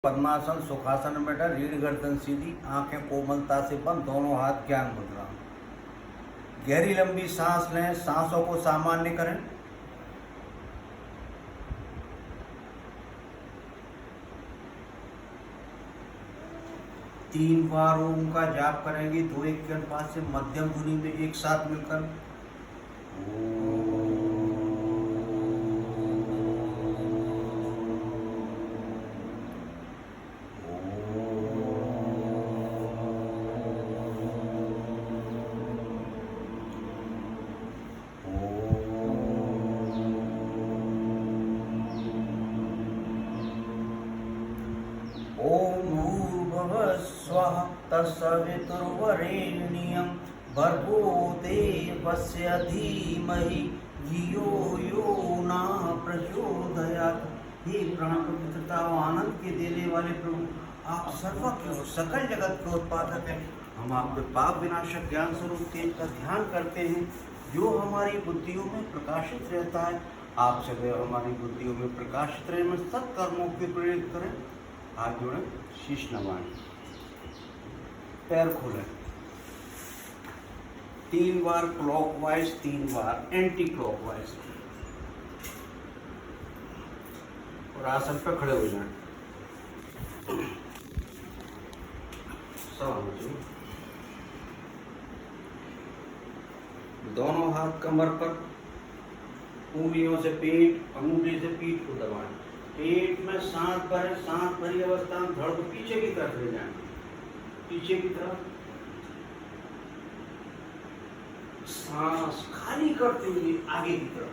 पद्मासन, सुखासन में बैठा, रीढ़ गर्दन सीधी, आंखें कोमलता से बंद, दोनों हाथ ज्ञान मुद्रा। गहरी लंबी सांस लें, सांसों को सामान्य करें। तीन बार ओम का जाप करेंगे, दो एक के अनुपात से मध्यम ध्वनि में एक साथ मिलकर। ओम भूर्भुवः स्वः तत्सवितुर्वरेण्यं भर्गो देवस्य धीमहि धियो यो न प्रचोदयात्। हे प्राण पवित्रता और आनंद के देने वाले प्रभु, आप सर्वज्ञ हो, सकल जगत के उत्पादक हैं। हम आपके पाप विनाशक ज्ञान स्वरूप तेज का ध्यान करते हैं, जो हमारी बुद्धियों में प्रकाशित रहता है। आप सदैव हमारी बुद्धियों में प्रकाशित रहे, में सत्कर्मों के प्रेरित करें। हाथ जोड़ें, शीश नवाएं, पैर खोलें। 3 बार क्लॉकवाइज, 3 बार एंटी क्लॉकवाइज, और आसन पर खड़े हो जाएं। दोनों हाथ कमर पर, उंगलियों से पेट, अंगूठे से पीठ को दबाएं। पेट में सांस भरें, सांस भरी अवस्था में धड़ को पीछे की तरफ ले जाएं, पीछे की तरफ। सांस खाली करते हुए आगे की तरफ,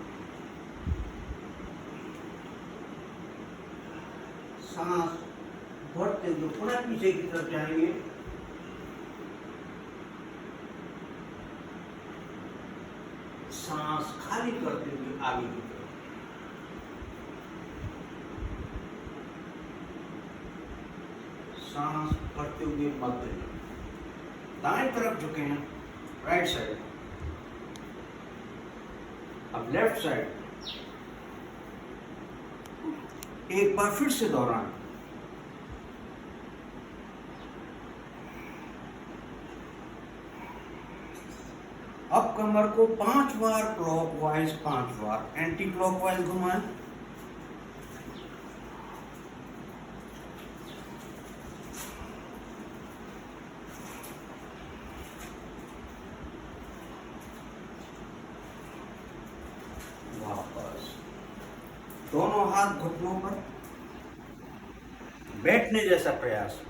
सांस भरते हुए पुनः पीछे की तरफ जाएंगे। सांस खाली करते हुए आगे की तरफ। सांस भरते हुए मध्य। दाएं तरफ झुके हैं, राइट साइड। अब लेफ्ट साइड एक बार फिर से दोहराएं। अब कमर को 5 बार क्लॉकवाइज, 5 बार एंटी क्लॉकवाइज घुमाएं। वापस दोनों हाथ घुटनों पर, बैठने जैसा प्रयास।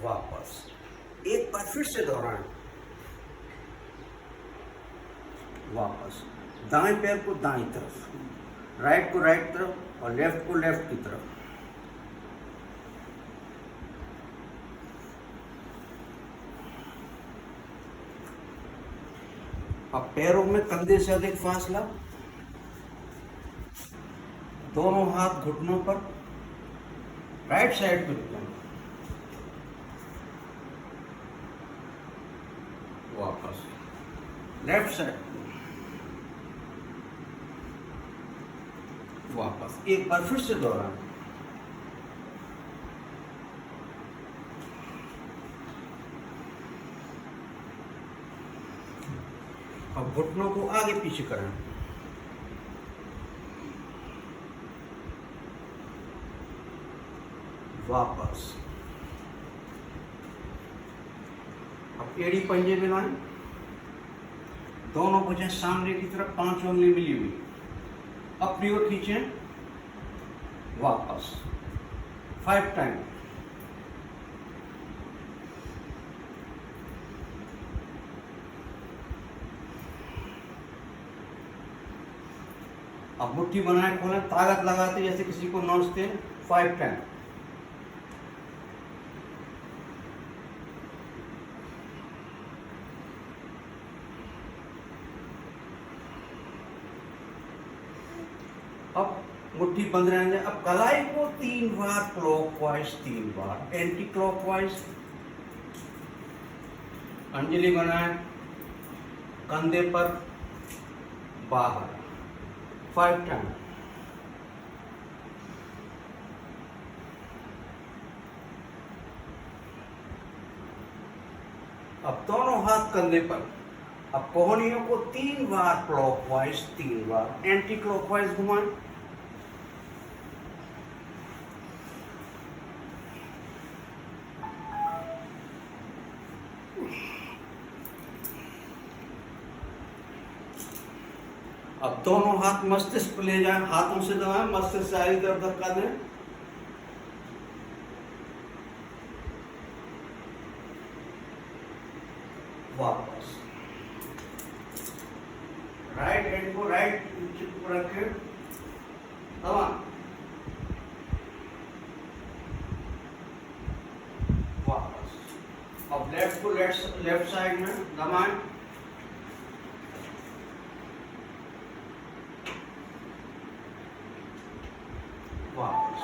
वापस एक बार फिर से दोहराएं। वापस दाएं पैर को दाएं तरफ, राइट को राइट तरफ, और लेफ्ट को लेफ्ट की तरफ। अब पैरों में कंधे से अधिक फासला। दोनों हाथ घुटनों पर, राइट साइड पे झुकें। वापस लेफ्ट साइड, वापस एक बार फिर से दोहराएं। अब घुटनों को आगे पीछे करें। वापस अब एड़ी पंजे मिलाएं। दोनों भुजें सामने की तरफ, 5 उंगली मिली हुई, अपनी ओर खींचें। वापस 5 टाइम। अब मुट्ठी बनाए खोलें, ताकत लगाते जैसे किसी को नोचते। 5 टाइम। अब मुट्ठी बंद रहेंगे। अब कलाई को 3 बार क्लॉकवाइज, 3 बार एंटी क्लॉकवाइज। अंजलि बनाएं, कंधे पर, बाहर 5 टाइम। अब दोनों हाथ कंधे पर। अब कोहनियों को 3 बार क्लॉकवाइज, 3 बार एंटी क्लॉकवाइज घुमाएं। अब दोनों हाथ मस्तिष्क पे ले जाएं, हाथों से दबाएं, मस्तिष्क से आगे तरफ धक्का दें। वापस राइट हैंड को राइट चिप पर रखें, दबा, वापस। अब लेफ्ट को लेफ्ट साइड में दबाएं, वापस।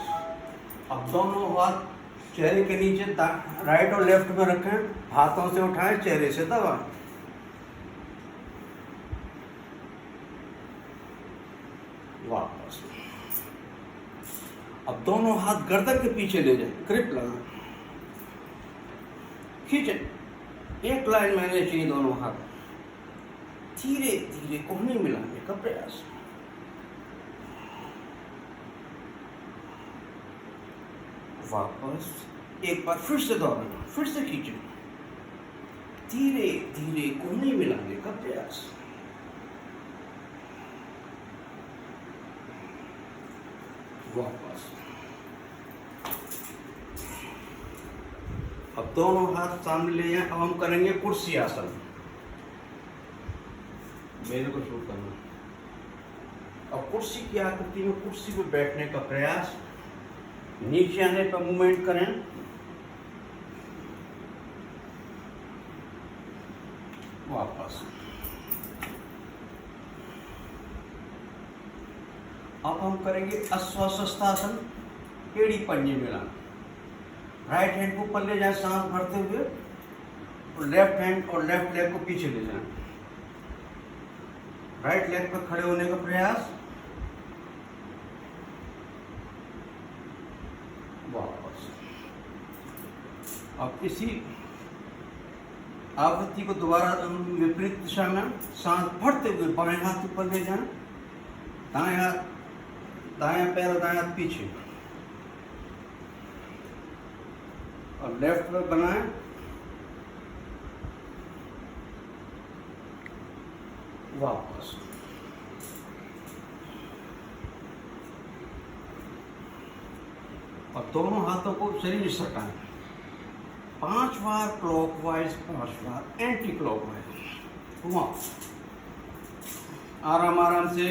अब दोनों हाथ चेहरे के नीचे राइट और लेफ्ट में रखें, हाथों से उठाएं, चेहरे से दबाएं, वापस। अब दोनों हाथ गर्दन के पीछे ले जाएं, ग्रिप लगाएं, खींचें, एक लाइन में आने चाहिए दोनों हाथ। धीरे धीरे कोहनी मिलाने का प्रयास, वापस। एक बार फिर से दोहराना, फिर से खींचें, धीरे धीरे कोहनी मिलाने का प्रयास, वापस। अब दोनों हाथ सामने ले जाएं। अब हम करेंगे कुर्सी आसन। मेरे को शुरू करना। अब कुर्सी की आकृति में कुर्सी पर बैठने का प्रयास, नीचे आने पर मूवमेंट करें, वापस। अब हम करेंगे अश्वस्तासन, एड़ी पंजे मिलाना। राइट हैंड को ऊपर ले जाए सांस भरते हुए, और लेफ्ट हैंड और लेफ्ट लेग को पीछे ले जाए। राइट लेग पर खड़े होने का प्रयास, वापस। अब इसी आवृत्ति को दोबारा विपरीत दिशा में सांस भरते हुए बाएं हाथ ऊपर ले जाएं, दायां पैर और दायां हाथ पीछे, और लेफ्ट में बनाएं, वापस। और दोनों हाथों को शरीर से हटाएं, 5 बार क्लॉकवाइज, 5 बार एंटी क्लॉकवाइज घुमाओ, आराम आराम से।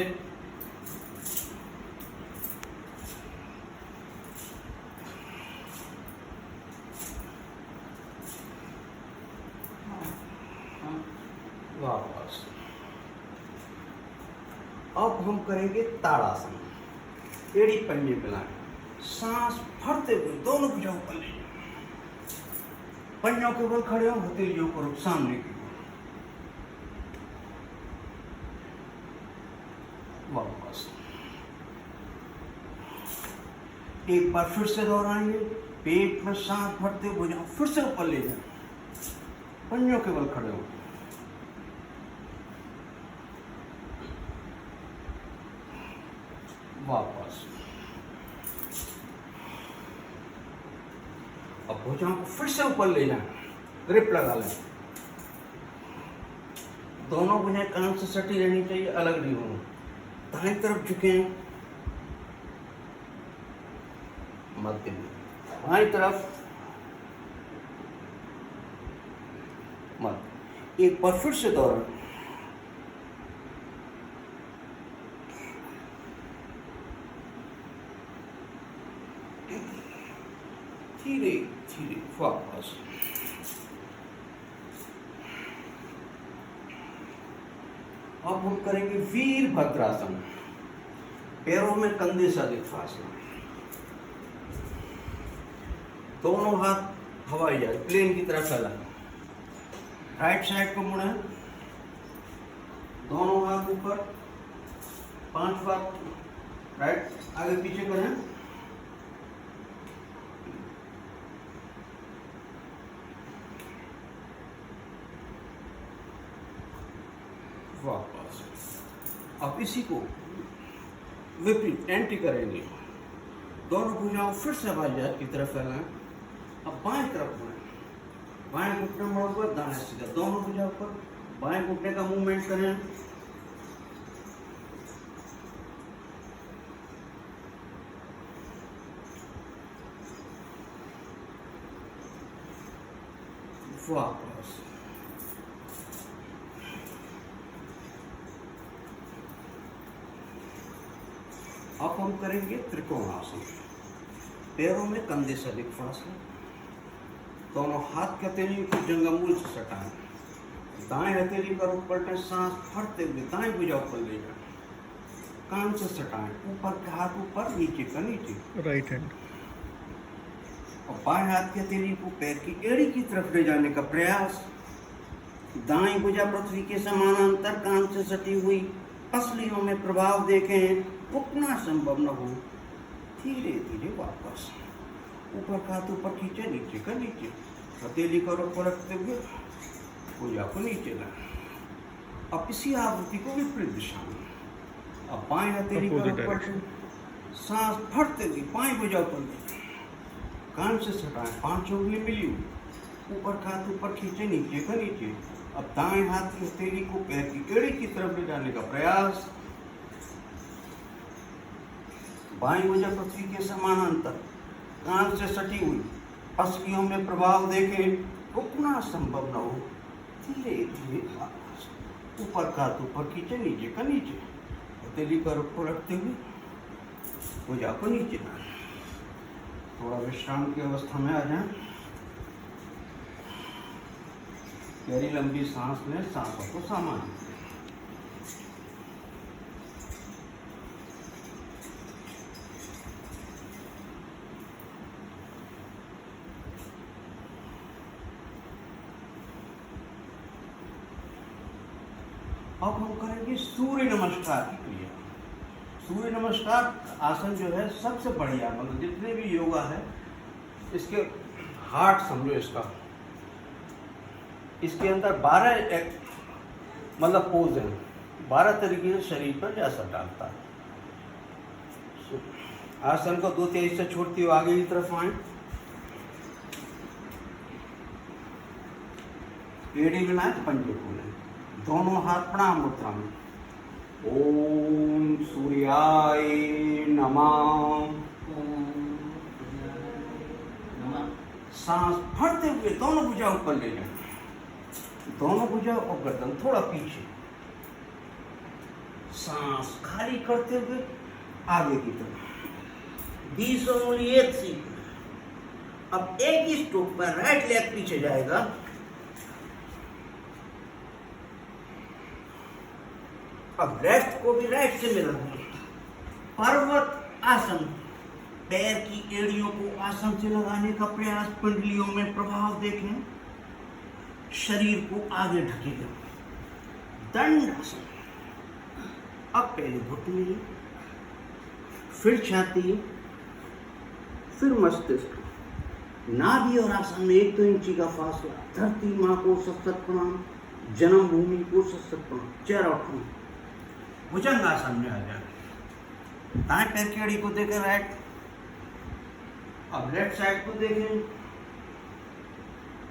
वापस। अब हम करेंगे ताड़ासन, एड़ी पंजे मिलाएं, सांस भरते हुए दोनों भुजाओं पर ले जाओ, पंजों के ऊपर खड़े हो, हथेलियों को सामने की ओर, वापस। एक बार फिर से दोहराएंगे, पेट में सांस भरते हुए भुजाओं फिर से ऊपर ले जाओ, पंजों के बल खड़े हो, वापस। अब भुजाओं को फिर से ऊपर ले जाएं, ग्रिप लगा लें, दोनों भुजाएं कान से सटी रहनी चाहिए, अलग नहीं होना। दाएं तरफ झुकें, मध्य में, बाएं तरफ मध्य। एक बार फिर से दोहराएं, धीरे धीरे, वापस। अब हम करेंगे वीरभद्रासन, पैरों में कंधे से अधिक फासला, दोनों हाथ हवाई जहाज प्लेन की तरह फैला, राइट साइड को मुड़े, दोनों हाथ ऊपर, 5 बार राइट आगे पीछे करें, अब इसी को विपरीत एंटी करेंगे। दोनों भुजाओं फिर से बाएं की तरफ फैलाएं। अब बाएं तरफ मुड़ें, बाएं घुटना मोड़ा हुआ, दाएं सीधा, दोनों भुजाओं पर बाएं घुटने का मूवमेंट करें। वापस अब हम करेंगे त्रिकोणासन। पैरों में कंधे से अधिक फासला, दोनों हाथ की हथेली को जंगमूल से सटाएं, दाएं हथेली का रुख पलटें, सांस भरते हुए दाएं भुजा ऊपर ले जाएं, कान से सटाएं, ऊपर का हाथ ऊपर, नीचे का नीचे, राइट हैंड। और बाएं हाथ की हथेली को पैर की एड़ी की तरफ ले जाने का प्रयास। दाएं भुजा पृथ्वी के समानांतर कान से सटी हुई, पसलियों में प्रभाव देखें, रुकना संभव न हो। धीरे धीरे वापस, ऊपर का हाथ ऊपर खींचे, नीचे का नीचे, हथेली का रुख पलटते हुए भुजा को नीचे लाएं। अब इसी आवृत्ति को विपरीत दिशा में, अब बाएं हथेली का रुख पलटें, सांस भरते हुए बाएं भुजा ऊपर ले जाएं, कान से सटाएं, 5 उंगली मिली हुई, ऊपर का हाथ ऊपर खींचे, नीचे का नीचे। अब दाएं हाथ की हथेली को पैर की एड़ी की तरफ ले जाने का प्रयास। बाएं भुजा पृथ्वी के समानांतर कान से सटी हुई, पसलियों में प्रभाव देखें, रुकना संभव न हो। धीरे धीरे वापस, ऊपर का हाथ ऊपर खींचे, नीचे का नीचे, हथेली का रुख पलटते हुए भुजा को नीचे लाएं। थोड़ा विश्राम की अवस्था में आ जाएं। गहरी लंबी सांस लें, सांसों को सामान्य करें। अब हम करेंगे सूर्य नमस्कार की क्रिया। सूर्य नमस्कार आसन जो है सबसे बढ़िया, मतलब जितने भी योगा है इसके हार्ट समझो इसका। इसके अंदर 12 मतलब पोज है, 12 तरीके से शरीर पर असर डालता है। आसन को 2/3 से छोड़ती हुई आगे की तरफ आए, एड़ी मिलाएं, पंजे खोलें, दोनों हाथ प्रणाम मुद्रा में। ओम सूर्याय नमः। सांस भरते हुए दोनों भुजा ऊपर ले जाएं, दोनों भुजा और गर्दन थोड़ा पीछे, सांस खाली करते हुए आगे की तरफ। 20 उंगली एक सीट में। अब एक ही स्ट्रोक पर राइट लेग पीछे जाएगा, अब लेफ्ट को भी राइट से मिलाएंगे। पर्वत आसन, पैर की एड़ियों को आसन से लगाने का प्रयास, पिंडलियों में प्रभाव देखें, शरीर को आगे ढकेलें। दंड आसन, अब पहले घुटने, फिर छाती, फिर मस्तिष्क, नाभि और आसन में 1-2 इंची का फासला। धरती माँ को सशक्त प्रणाम, जन्मभूमि को सशक्त प्रणाम। चेहरा उठाओ, भुजंग आसन में आ जाए। दाएं पैर की एड़ी को देखें राइट, अब लेफ्ट साइड को देखें।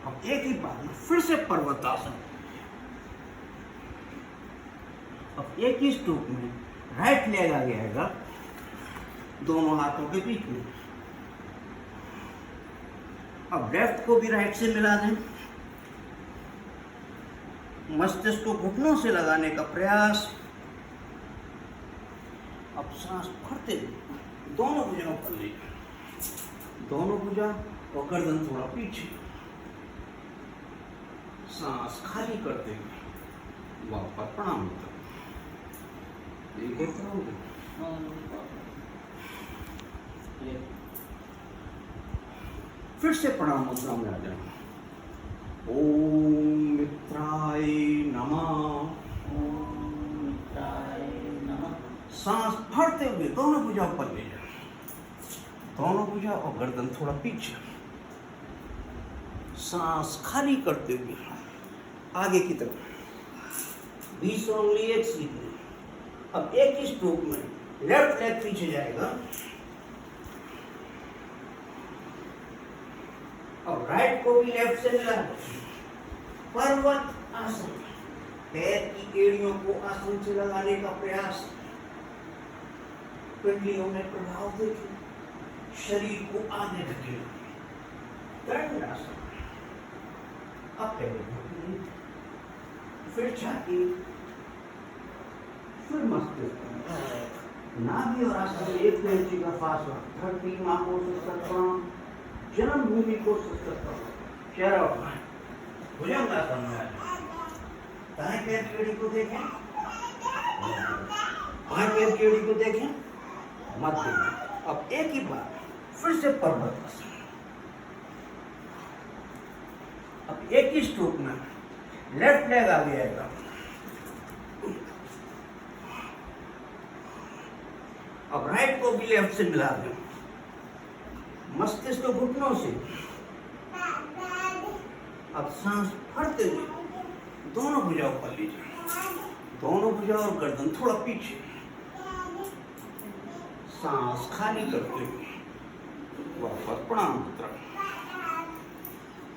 अब एक ही बार में फिर से पर्वतासन। अब एक ही स्ट्रोक में राइट लेग आगे आएगा, दोनों हाथों के बीच में। अब लेफ्ट को भी राइट से मिला दें, मस्तिष्क को घुटनों से लगाने का प्रयास। अब सांस भरते हुए दोनों भुजाओं पर ले, दोनों भुजा और गर्दन थोड़ा पीछे, सांस खाली करते हुए वापस प्रणाम करो। फिर से प्रणाम मुद्रा में आ जाए। ओम मित्राय नमः। सांस भरते हुए दोनों भुजाओं पर ले जाए, दोनों भुजा और गर्दन थोड़ा पीछे, सांस खाली करते हुए आगे की तरफ। 20 उंगली एक सीध में। अब एक ही स्ट्रोक में लेफ्ट लेग पीछे जाएगा और राइट को भी लेफ्ट से मिला। पर्वत आसन, पैर की एड़ियों को आसन से लगाने का प्रयास, पिंडलियों में प्रभाव देखिए, शरीर को आगे ढकेल। दंड आसन, अब पहले फिर छाती, फिर मस्तिष्क, नाभि और आसन में 1 इंच का फासला, धरती मां को सत्संग, जन्मभूमि को सत्संग, चेहरा उठाएं, भुजंगासन में आए, दाएं पैर की एड़ी को देखें, बाएं पैर की एड़ी को देखें, मध्य में। अब एक ही बार फिर से पर्वत आसन, अब एक ही स्ट्रोक में लेफ्ट लेग आगे आएगा, अब राइट को भी लेफ्ट से मिला दें, मस्तिष्क घुटनों से। अब सांस फड़ते हुए दोनों भुजाओं पर लीजिए, दोनों भुजाओं और गर्दन थोड़ा पीछे, सांस खाली करते हुए वापस प्रणाम मुद्रा।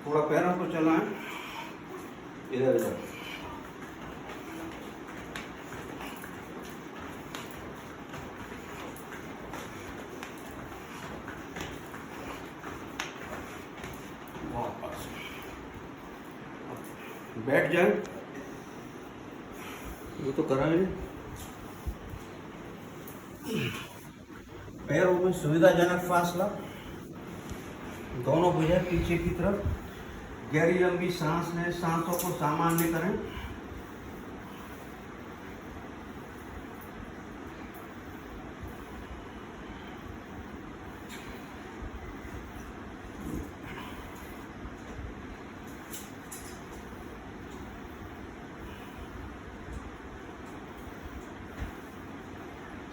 थोड़ा पैरों को चलाएं इधर उधर। वापस बैठ जाए, ये तो करा है। पैरों में सुविधाजनक फासला, दोनों भुजाएं पीछे की तरफ, गहरी लंबी सांस लें, सांसों को सामान्य करें।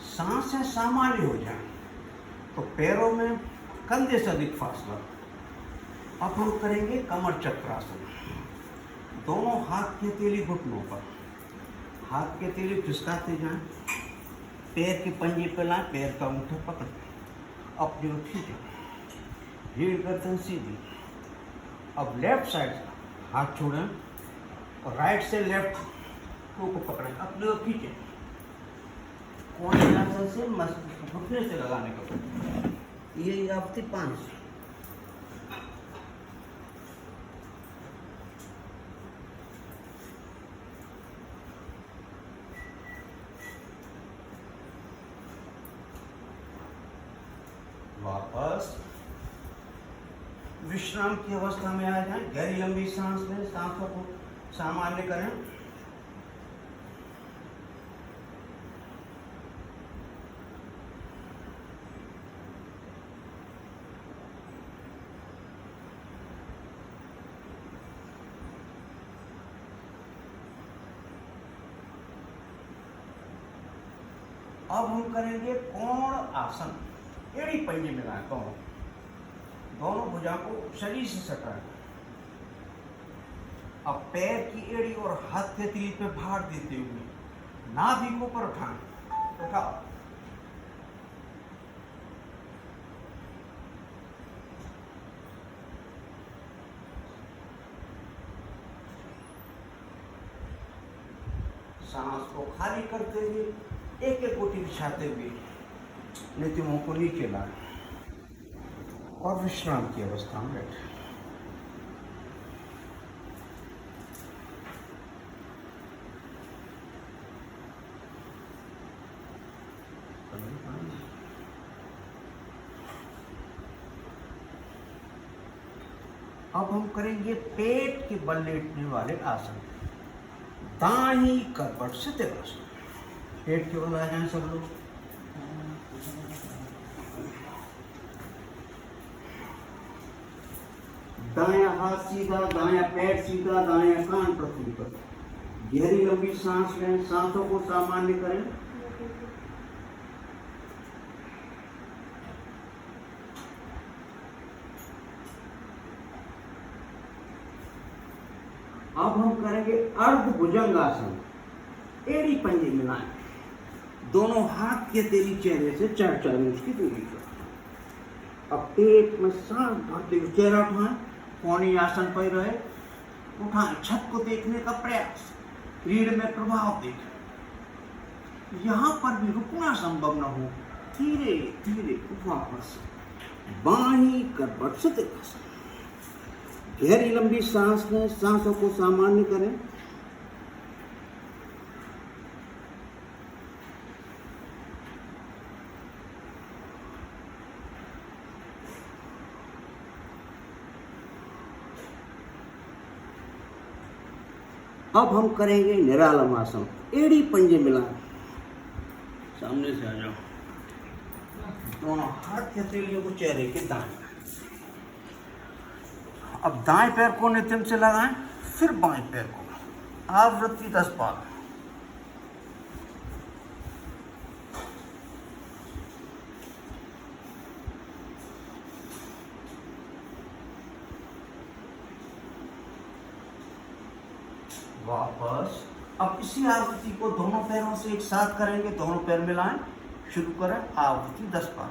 सांसें सामान्य हो जाए तो पैरों में कंधे से अधिक फासला। अब हम करेंगे कमर चक्रासन। दोनों हाथ के हथेली घुटनों पर, हाथ के हथेली खिसकाते जाएं, पैर के पंजे पे लाएं, पैर का अंगूठा पकड़ अपनी ओर खींचें, रीढ़ गर्दन सीधी। अब लेफ्ट साइड हाथ छोड़ें और राइट से लेफ्ट को पकड़ें, अपनी ओर खींचें। कोण आसन से मस्तिष्क घुटने से लगाने का, ये आपकी 5। वापस विश्राम की अवस्था में आ जाएं, गहरी लंबी सांस लें, सांसों को सामान्य करें। अब हम करेंगे कोण आसन। एड़ी पंजे मिलाएं, दोनों भुजा को शरीर से सटाएं। अब पैर की एड़ी और हाथ के हथेली पे भार देते हुए नाभि को ऊपर उठाएं, उठाओ। सांस को खाली करते हुए एक एक गोटी बिछाते हुए नितिमों को नीचे लाएं और विश्राम की अवस्था में बैठे। अब हम करेंगे पेट के बल लेटने वाले आसन। दाहिनी करवट सिद्धासन। पेट के बल आ जाएं सब लोग। दायां हाथ सीधा, दायां पैर सीधा, दायां कान पृथ्वी पर। गहरी लंबी सांस लें, सांसों को सामान्य करें। अब हम करेंगे अर्ध भुजंगासन। एड़ी पंजे मिलाएं, दोनों हाथ के तेली चेहरे से 4 इंच की दूरी पर। अब पेट में सांस भरते हुए चेहरा उठाएं, कोणी आसन पर रहे, उठाएं, छत को देखने का प्रयास, रीढ़ में प्रभाव देखें। यहाँ पर भी रुकना संभव न हो, धीरे धीरे वापस बाहीं करवट से तिरछा। गहरी लंबी सांस लें, सांसों को सामान्य करें। अब हम करेंगे निरालम आसन। एड़ी पंजे मिलाएं, सामने से आ जाओ, दोनों हाथ की हथेलियों को चेहरे के दाएं। अब दाएं पैर को नितंब से लगाएं, फिर बाएं पैर को, आवृत्ति 10 बार। वापस। अब इसी आवृत्ति को दोनों पैरों से एक साथ करेंगे, दोनों पैर मिलाएं, शुरू करें, आवृत्ति 10 बार।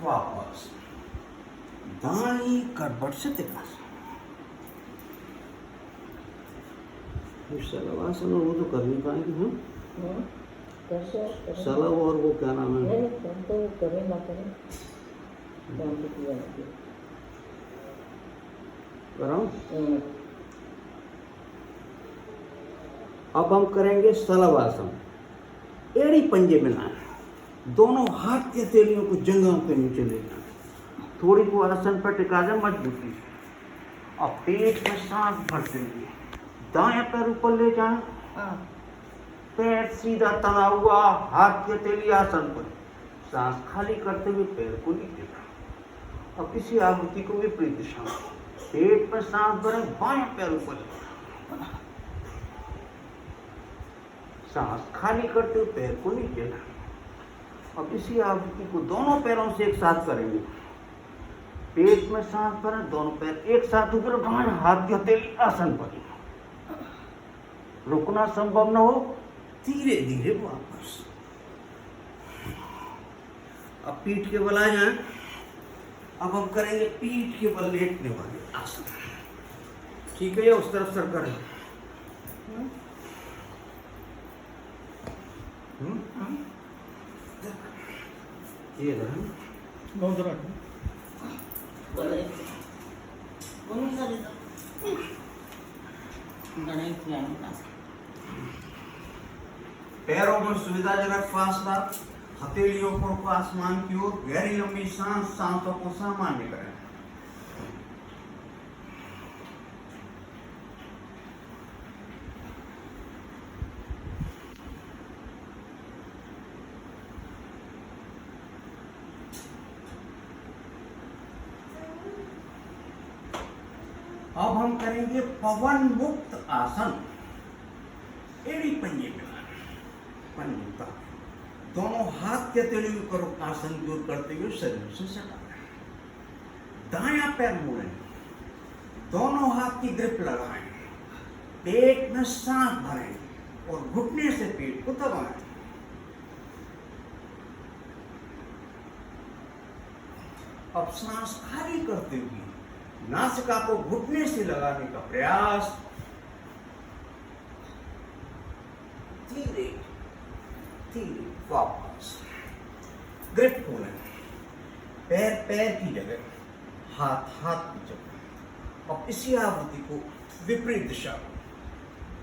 वापस दाईं करवट से तिरछा। शलवासन और वो तो कर नहीं पाएंगे हम। शलव और वो क्या नाम है? कराऊं? अब हम करेंगे शलवासन। एड़ी पंजे मिलाएं, दोनों हाथ की हथेलियों को जंघों के नीचे ले जाएं, थोड़ी को आसन पर टिका दें मजबूती से। अब पेट में सांस भरते हुए दाएं पैर ऊपर ले जाएं, पैर सीधा तना हुआ, हाथ की हथेली आसन पर, सांस खाली करते हुए पैर को नीचे। अब इसी आवृत्ति को विपरीत दिशा में, पेट में सांस भरें, बाएं पैर ऊपर ले जाएं, सांस खाली करते हुए पैर को नीचे लाएं। अब इसी आवृत्ति को दोनों पैरों से एक साथ करेंगे, पेट में सांस भरें, दोनों पैर एक साथ ऊपर उठाएं, हाथ की हथेली आसन पर। रुकना संभव न हो, धीरे धीरे वापस। अब पीठ के बल आ जाएं। अब हम करेंगे पीठ के बल लेटने वाले आसन। ठीक है, या उस तरफ सर करें। ये पैरों में सुविधाजनक फासला, हथेलियों को आसमान की ओर, गहरी लंबी सांस, सांसों को सामान्य करें। अब हम करेंगे पवन मुक्त आसन। एड़ी पंजे मिलाएं, पंजा, दोनों हाथ के हथेलियों को आसन दूर करते हुए शरीर से सटाएं। दायां पैर मोड़ें, दोनों हाथ की ग्रिप लगाएं, पेट में सांस भरें और घुटने से पेट को दबाएं। अब सांस खाली करते हुए नासिका को घुटने से लगाने का प्रयास। धीरे धीरे वापस ग्रिप खोलें, पैर पैर की जगह, हाथ हाथ की जगह। अब इसी आवृत्ति को विपरीत दिशा में,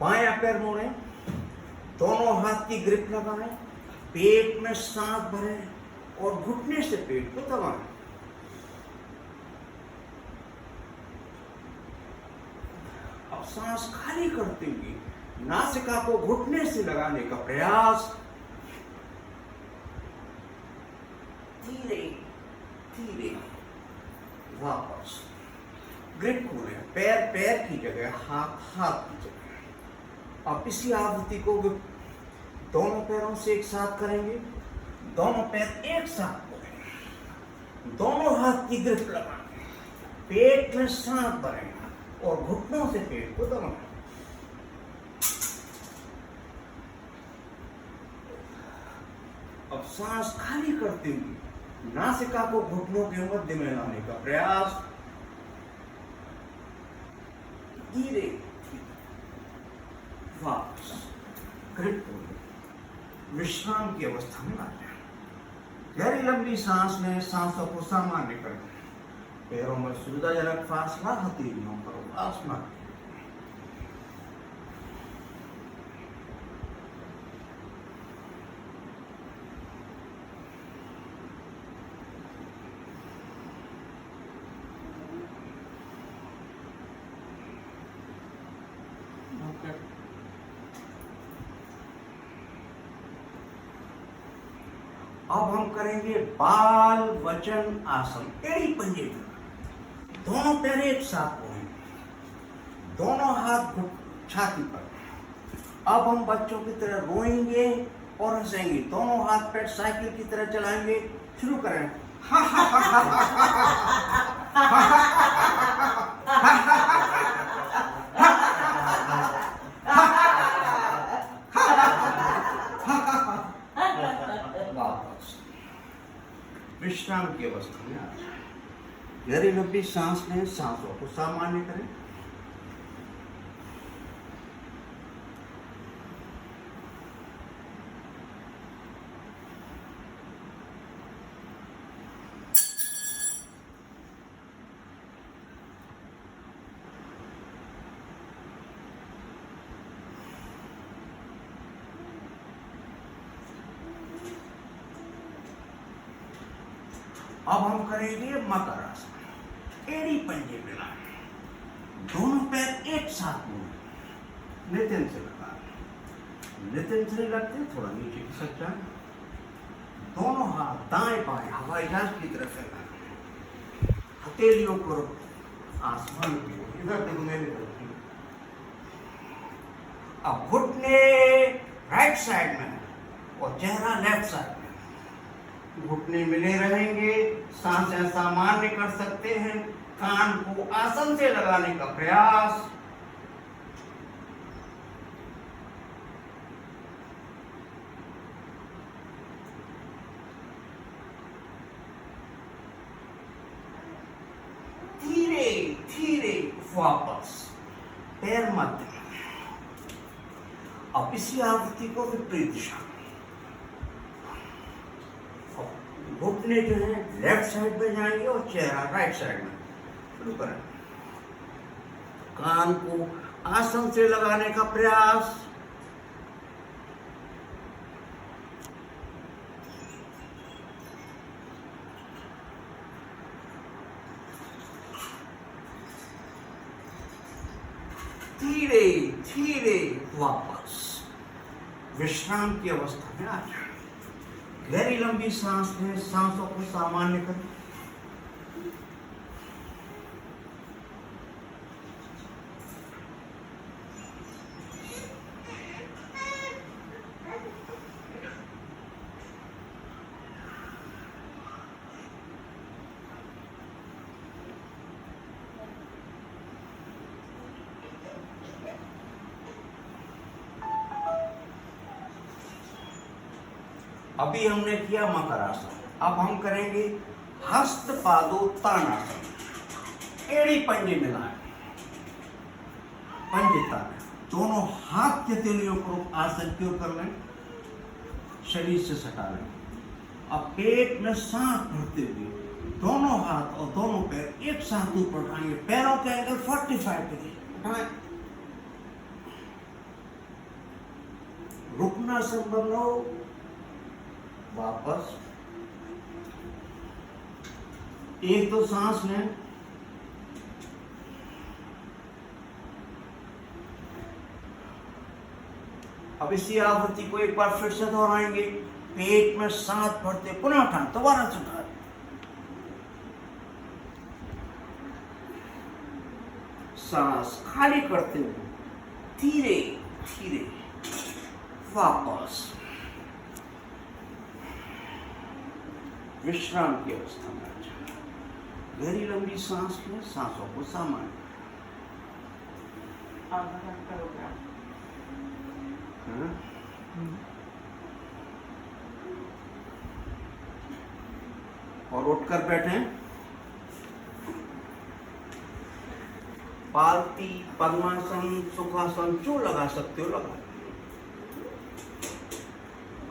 बायां पैर मोड़ें, दोनों हाथ की ग्रिप लगाएं, पेट में सांस भरें और घुटने से पेट को दबाएं। अब सांस खाली करते हुए नासिका को घुटने से लगाने का प्रयास। धीरे धीरे वापस ग्रिप खोलें, पैर पैर की जगह, हाथ हाथ की जगह। अब इसी आवृत्ति को दोनों पैरों से एक साथ करेंगे, दोनों पैर एक साथ करेंगे, दोनों हाथ की ग्रिप लगाएंगे, पेट में सांस भरेंगे और घुटनों से पेट को दबाएंगे। अब सांस खाली करते हुए नासिका को घुटनों के मध्य में लाने का प्रयास। धीरे वापस ग्रिप विश्राम की अवस्था में आ जाए। गहरी लंबी सांस लें, सांसों को सामान्य करें, पैरों में सुविधाजनक फासला हथेलियों पर आसमान। अब हम करेंगे बाल वचन आसन, एड़ी पंजे में। दोनों पैर एक साथ होंगे, दोनों हाथ छाती पर। अब हम बच्चों की तरह रोएंगे और हंसेंगे, दोनों हाथ पैर साइकिल की तरह चलाएंगे। शुरू करें। विश्राम की अवस्था में आ जाए। गहरी लंबी सांस लें, सांसों को सामान्य करें। अब हम करेंगे मकर आसन, एड़ी पंजे मिलाएं, दोनों पैर एक साथ मुड़ें, नितिन से लगा, नितिन से नहीं लगते, थोड़ा नीचे खिसक जाए। दोनों हाथ दाएं बाएं हवाई जहाज की तरफ फैलाएं, हथेलियों को आसमान की ओर, इधर देखो मेरी तरफ। अब घुटने राइट साइड में और चेहरा लेफ्ट साइड में, घुटने मिले रहेंगे। सांसें सामान्य कर सकते हैं, कान को आसन से लगाने का प्रयास। धीरे धीरे वापस पैर मध्य। अब इसी आवृत्ति को विपरीत दिशा, घुटने जो है लेफ्ट साइड में जाएंगे और चेहरा राइट साइड में। शुरू करें। कान को आसन से लगाने का प्रयास। धीरे धीरे वापस विश्राम की अवस्था में आ जाए। गहरी लंबी सांस लें, सांसों को सामान्य करें। अभी हमने किया मकर आसन, अब हम करेंगे हस्त पादोत्तानासन, एड़ी पंजे मिलाएं, पंजे ताने, दोनों हाथ के हथेलियों को आसन की ओर कर लें, शरीर से सटा लें। अब पेट में सांस भरते हुए दोनों हाथ और दोनों पैर एक साथ ऊपर उठाएंगे, पैरों के एंगल 45 डिग्री उठाएं। रुकना संभव न हो, वापस एक तो सांस लें, अब इसी आवृत्ति को एक बार फिर से दोहराएंगे। पेट में सांस भरते पुनः उठाएं, दोबारा से उठाएं, सांस खाली करते हुए धीरे धीरे वापस। विश्राम की अवस्था में आ जाए। गहरी लंबी सांस लें, सांसों को सामान्य और उठकर बैठें। पालती, पद्मासन, सुखासन जो लगा सकते हो लगा।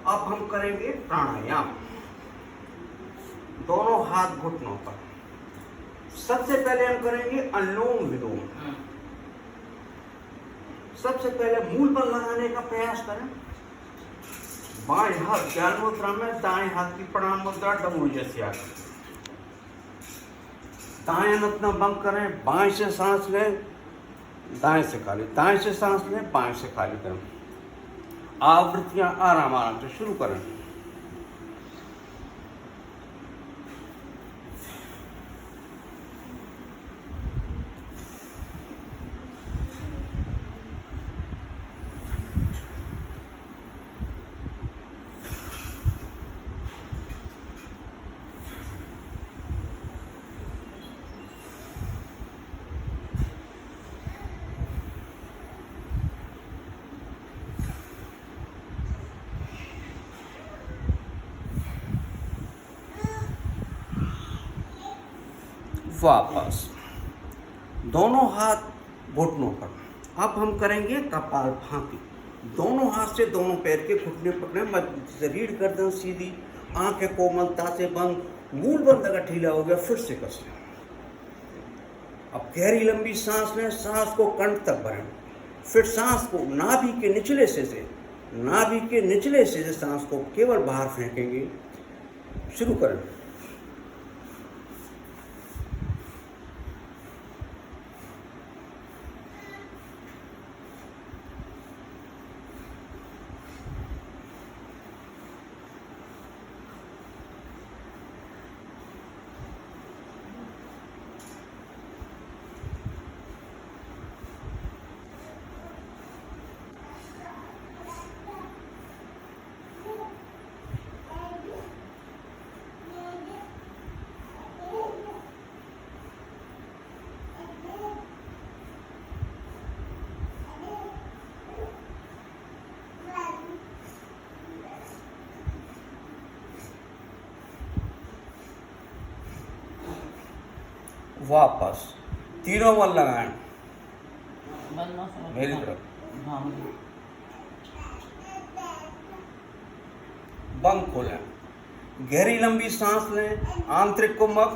अब हम करेंगे प्राणायाम, दोनों हाथ घुटनों पर। सबसे पहले हम करेंगे अनुलोम विलोम। सबसे पहले मूल पर लगाने का प्रयास करें। बाएं हाथ ज्ञान मुद्रा में, दाएं हाथ की प्रणाम मुद्रा डमरू जैसी आकर। दाएं नथना बंद करें, बाएं से सांस लें, दाएं से खाली, दाएं से सांस लें, बाएं से खाली करें। आवृत्तियां आराम आराम से शुरू करें। वापस दोनों हाथ घुटनों पर। अब हम करेंगे कपालभाति। दोनों हाथ से दोनों पैर के घुटने पकड़े, मध्य रीढ़ गर्दन सीधी, आंखें कोमलता से बंद, मूल बंद अगर ढीला हो गया फिर से कस लें। अब गहरी लंबी सांस लें, सांस को कंठ तक भरें, फिर सांस को नाभि के निचले हिस्से से सांस को केवल बाहर फेंकेंगे। शुरू करें। वापस तीनों बल लगाएं मेरी तरफ। बंद खोलें, गहरी लंबी सांस लें, आंतरिक कुंभक,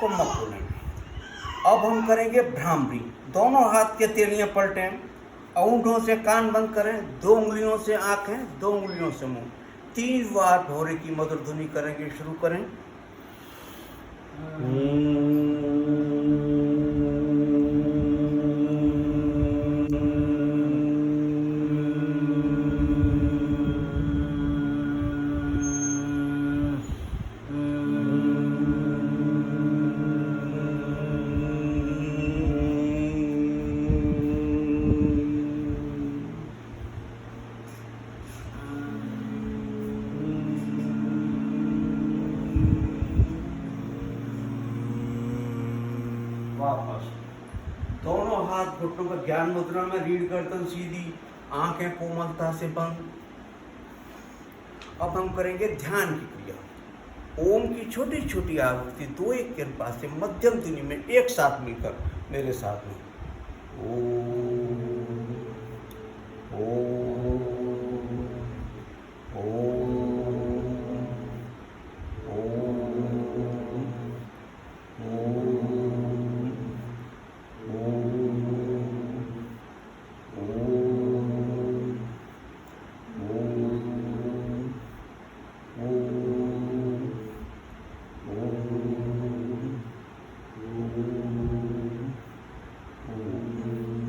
कुंभक खोलें। अब हम करेंगे भ्रामरी। दोनों हाथ के तेलियां पलटें, अंगूठों से कान बंद करें, 2 उंगलियों से आंखें, 2 उंगलियों से मुंह। 3 बार भौरे की मधुर ध्वनि करेंगे। शुरू करें। वापस दोनों हाथ घुटनों पर, ज्ञान मुद्रा में, रीढ़ गर्दन सीधी, आंखें कोमलता से बंद। अब हम करेंगे ध्यान की क्रिया। ओम की छोटी छोटी आवृत्ति 2-1 के अनुपात से मध्यम ध्वनि में एक साथ मिलकर मेरे साथ में ओम ओम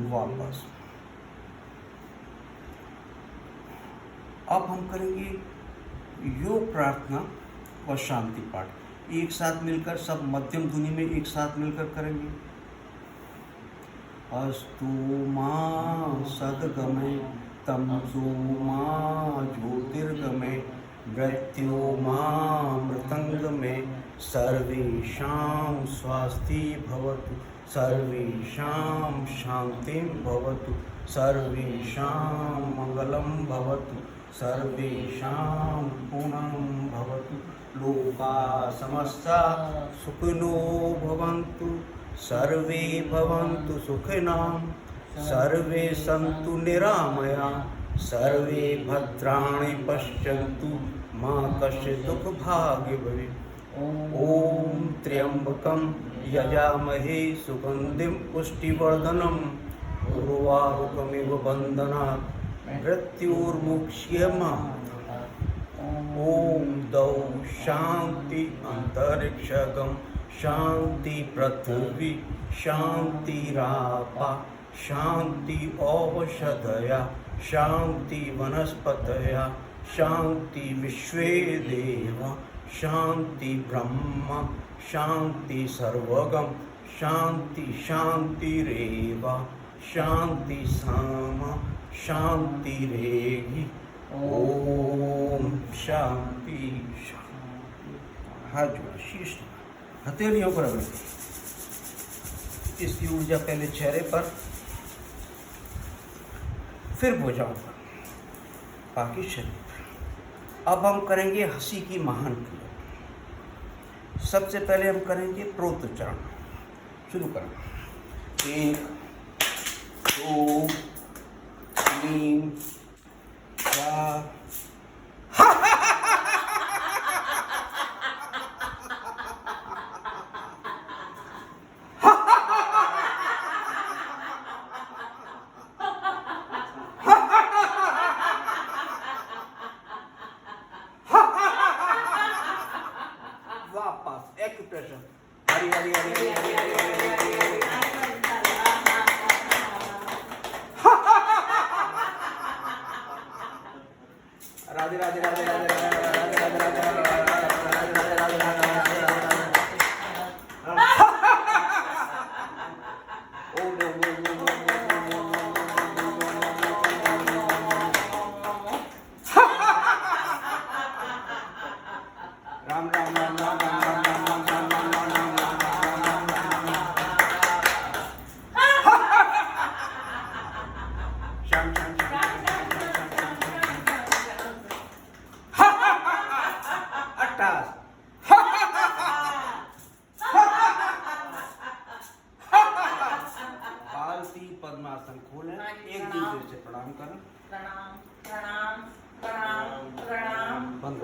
वापस। अब हम करेंगे योग प्रार्थना और शांति पाठ एक साथ मिलकर, सब मध्यम ध्वनि में एक साथ मिलकर करेंगे। अस्तु मा सद्गमय तमसो मा ज्योतिर्गमय मृत्योर्मामृतङ्गमय सर्वेषां स्वस्ति भवतु सर्वेषां शान्तिं भवतु सर्वेषां मङ्गलं भवतु सर्वेषां पूर्णं भवतु लोका समस्ता सुखिनो भवन्तु सर्वे भवन्तु सुखिनः सर्वे सन्तु निरामया सर्वे भद्राणि पश्यन्तु मा कश्चित् दुःखभाग् भवेत्। ॐ त्र्यम्बकं यजामहे सुगन्धिं पुष्टिवर्धनम् उर्वारुकमिव बन्धनात् मृत्युर्मुक्ष्यमामृतम्। ॐ द्यौ शान्ति अन्तरिक्षगं शान्ति पृथिवी शान्तिरापा शान्ति औषधया शान्ति वनस्पतया शान्ति विश्वे देव शान्ति ब्रह्म शान्ति सर्वगं शान्ति शान्तिरेव शान्ति साम शान्तिरेहि। ओम शांति शांति। हाथ जोड़ा शीश हथेलियों पर रगड़े। इसकी ऊर्जा पहले चेहरे पर फिर भुजाओं पर बाकी शरीर पर। अब हम करेंगे हंसी की महान क्रिया। सबसे पहले हम करेंगे प्रोत्तोच्चारण। शुरू करें 1 2 3 4 वापस एक्सप्रेशन हरी हरी हरी हरी हरी हरी राधे राधे राधे राधे राधे राधे राधे राम राम राम राम श्याम श्याम पालती पद्मासन खोलें एक दूसरे से प्रणाम करें। प्रणाम प्रणाम प्रणाम प्रणाम। बंद